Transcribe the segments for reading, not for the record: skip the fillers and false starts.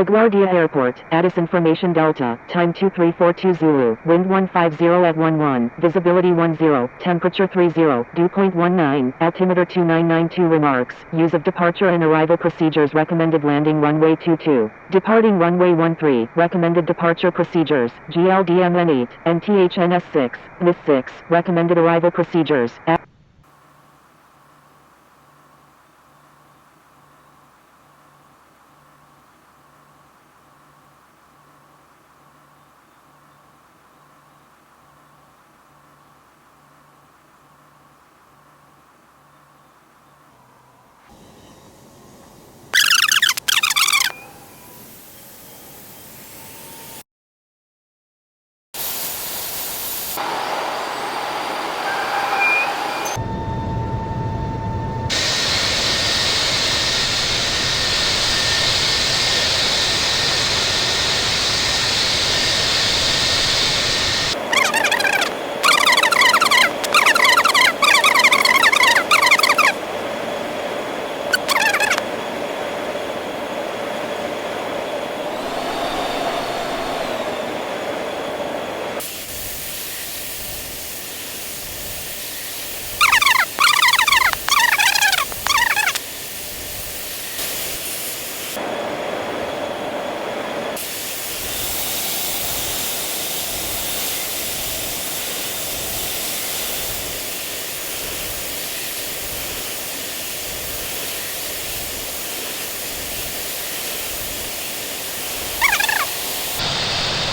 LaGuardia Airport, Addison Formation Delta, time 2342 Zulu, wind 150 at 11, visibility 10, temperature 30, dew point 19, altimeter 2992. Remarks, use of departure and arrival procedures. Recommended landing runway 22, departing runway 13, recommended departure procedures, GLDMN 8, NTHNS 6, NIS 6, recommended arrival procedures.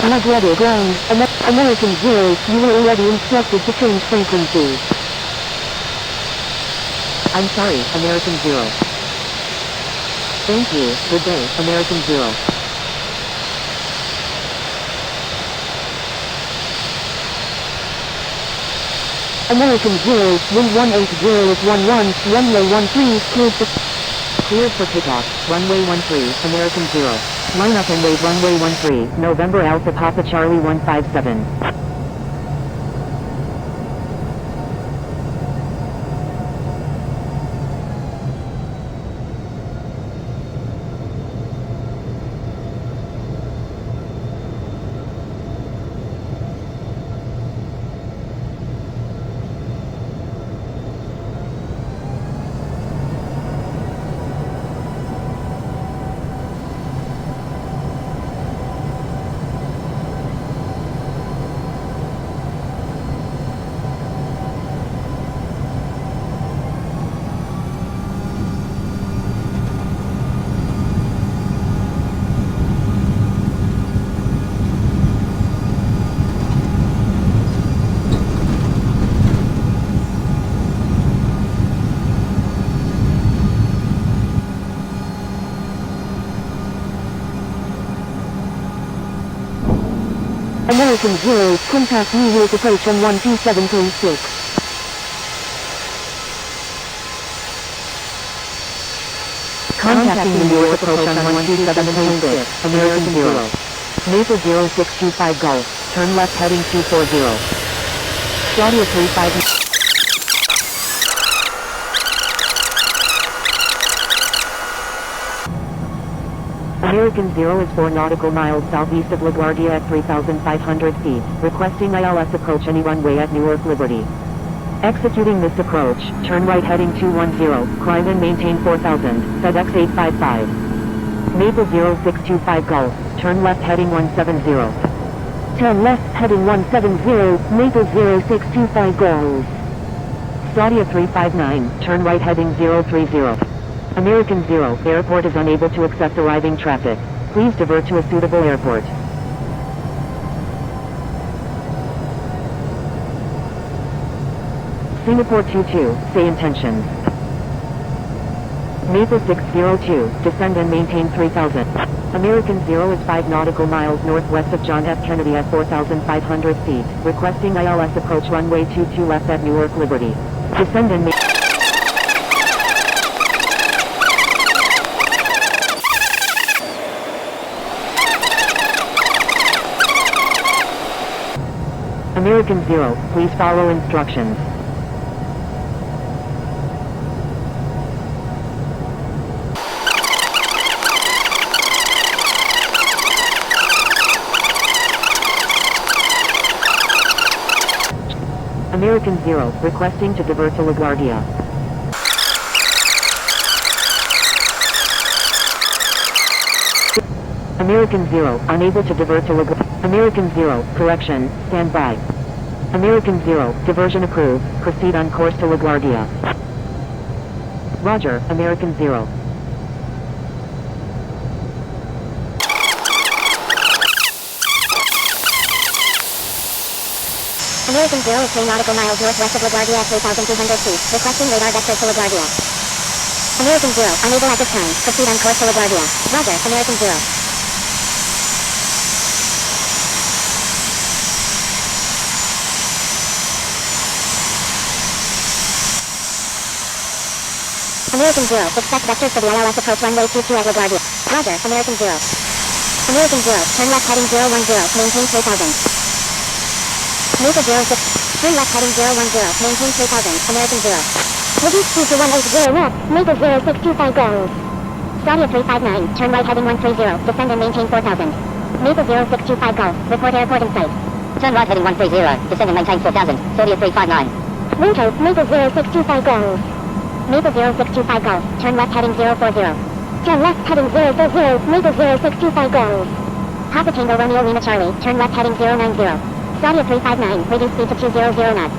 LaGuardia ground, American 0, you were already instructed to change frequency. I'm sorry, American 0. Thank you, good day, American 0. American 0, wind 180 is 11, runway 13, cleared for takeoff, runway 13, American 0. Line up and wave runway 13, November Alpha Papa Charlie 157. American 0, contact Newark approach on 127.6. Contacting Newark approach on 127.6, American 0. Maple 0625 Gulf, turn left heading 240. Claudia 35. American 0 is 4 nautical miles southeast of LaGuardia at 3,500 feet, requesting ILS approach any runway at Newark Liberty. Executing this approach, turn right heading 210, climb and maintain 4,000, FedEx 855. Maple 0625 Gulf, turn left heading 170. Turn left heading 170, Maple 0625 Gulf. Claudia 359, turn right heading 030. American 0, airport is unable to accept arriving traffic. Please divert to a suitable airport. Singapore 22, say intentions. Maple 602, descend and maintain 3,000. American 0 is 5 nautical miles northwest of John F. Kennedy at 4,500 feet, requesting ILS approach runway 22 left at Newark Liberty. Descend and maintain. American 0, please follow instructions. American 0, requesting to divert to LaGuardia. American 0, unable to divert to LaGuardia. American 0, correction, stand by. American 0, diversion approved, proceed on course to LaGuardia. Roger, American 0. American 0 is 3 nautical miles northwest of LaGuardia at 3,200 feet, requesting radar vector to LaGuardia. American 0, unable at this time, proceed on course to LaGuardia. Roger, American 0. American 0, expect vectors for the ILS approach runway 22 at LaGuardia. Roger, American 0. American 0, turn left heading 010, maintain 3000. Mesa 06, turn left heading 010, maintain 3000, American 0. Reduce speed to 180 knots, Mesa 0625 goes. Saudia 359, turn right heading 130, descend and maintain 4000. Mesa 0625 golf, report airport in sight. Turn right heading 130, descend and maintain 4000, Saudia 359. Wind coast, Mesa 0625 goes. Mesa 0625 golf, turn left heading 040. Turn left heading 040, Mesa 0625 goes. Papa Tango Romeo Lima Charlie, turn left heading 090. Saudia 359, reduce speed to 200 knots.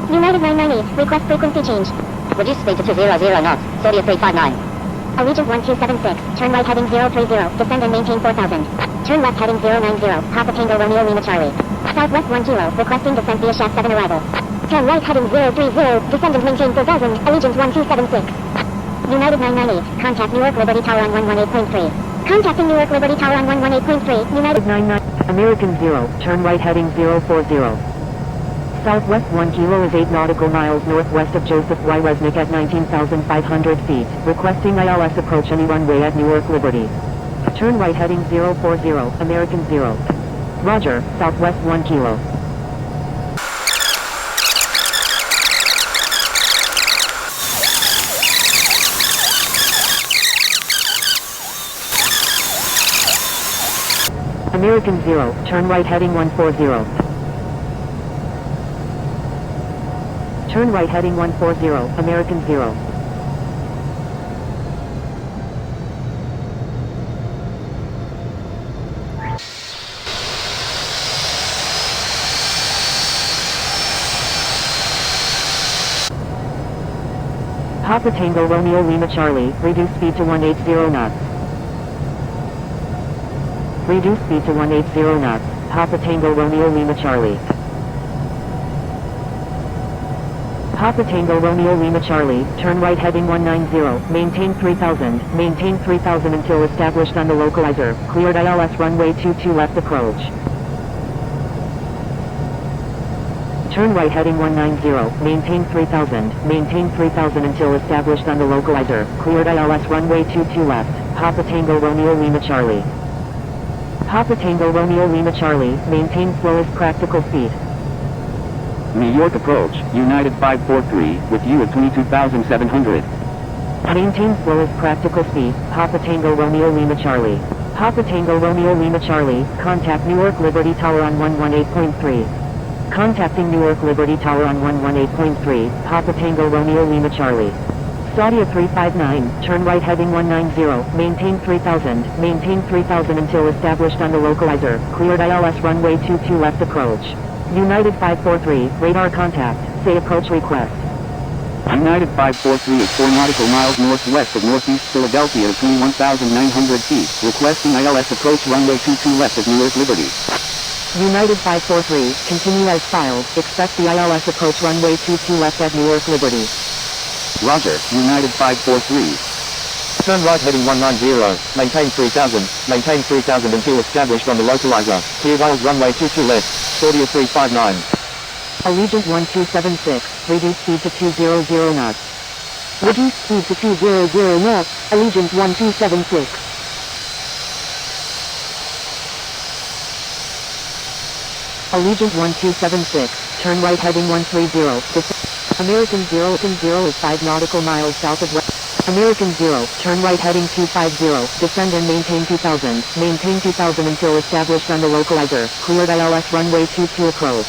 United 998, request frequency change. Reduce speed to 200 knots, Saudia 359. Allegiant 1276, turn right heading 030, descend and maintain 4000. Turn left heading 090, Papa Tango Romeo Lima Charlie. Southwest 1 kilo, requesting descent via shaft 7 arrival. Turn right heading 030, descend and maintain 4000, Allegiant 1276. United 998, contact Newark Liberty Tower on 118.3. Contacting Newark Liberty Tower on 118.3, United 99, American 0, turn right heading 040. Southwest 1 kilo is 8 nautical miles northwest of Joseph Y. Resnick at 19,500 feet, requesting ILS approach any runway at Newark Liberty. Turn right heading 040, American 0. Roger, Southwest 1 kilo. American 0, turn right heading 140. Turn right heading 140, American 0. Papa Tango Romeo Lima Charlie, reduce speed to 180 knots. Reduce speed to 180 knots, Papa Tango Romeo Lima Charlie. Papa Tango Romeo Lima Charlie, turn right heading 190, maintain 3000 until established on the localizer, cleared ILS runway 22 left approach. Turn right heading 190, maintain 3000 until established on the localizer, cleared ILS runway 22 left, Papa Tango Romeo Lima Charlie. Papa Tango Romeo Lima Charlie, maintain slowest practical speed. New York approach, United 543, with you at 22,700. Maintain slowest practical speed, Papa Tango Romeo Lima Charlie. Papa Tango Romeo Lima Charlie, contact Newark Liberty Tower on 118.3. Contacting Newark Liberty Tower on 118.3, Papa Tango Romeo Lima Charlie. Saudia 359, turn right heading 190, maintain 3000 until established on the localizer, cleared ILS runway 22 left approach. United 543, radar contact, say approach request. United 543 is 4 nautical miles northwest of northeast Philadelphia at 21,900 feet, requesting ILS approach runway 22 left of Newark Liberty. United 543, continue as filed, expect the ILS approach runway 22 left at Newark Liberty. Roger, United 543. Turn right heading 190, maintain 3000 until established on the localizer, clear Wales runway 22 left, Saudia 359. Allegiant 1276, reduce speed to 200 knots. Reduce speed to 200 knots, Allegiant 1276. Allegiant 1276, turn right heading 130, American 0 is 5 nautical miles south of West. American 0, turn right heading 250, descend and maintain 2000 until established on the localizer, cleared ILS runway 22 approach.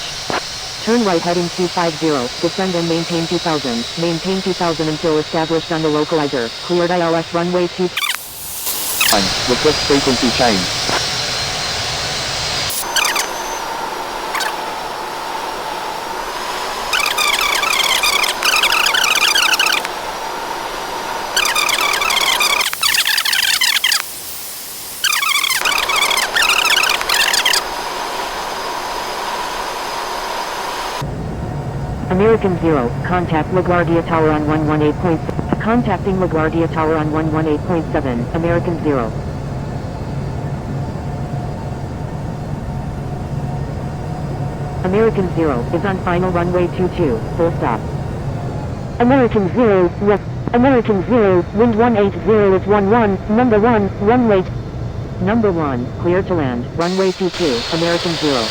Turn right heading 250, descend and maintain 2000. Maintain 2000 until established on the localizer. Cleared ILS runway 2. Request frequency change. American 0, contact LaGuardia Tower on 118.7. Contacting LaGuardia Tower on 118.7, American 0. American 0 is on final runway 22, full stop. American 0, west. American 0, wind 180 is 11, number 1, runway. Number 1, clear to land, runway 22, American 0.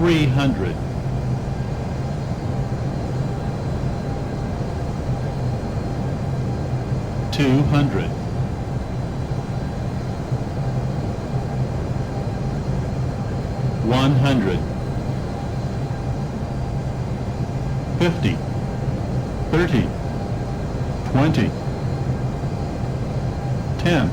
$300. $200. $100. $50. $30. $20. $10.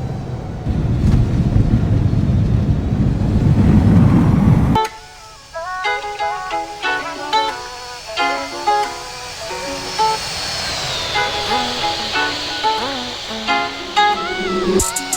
Thank you.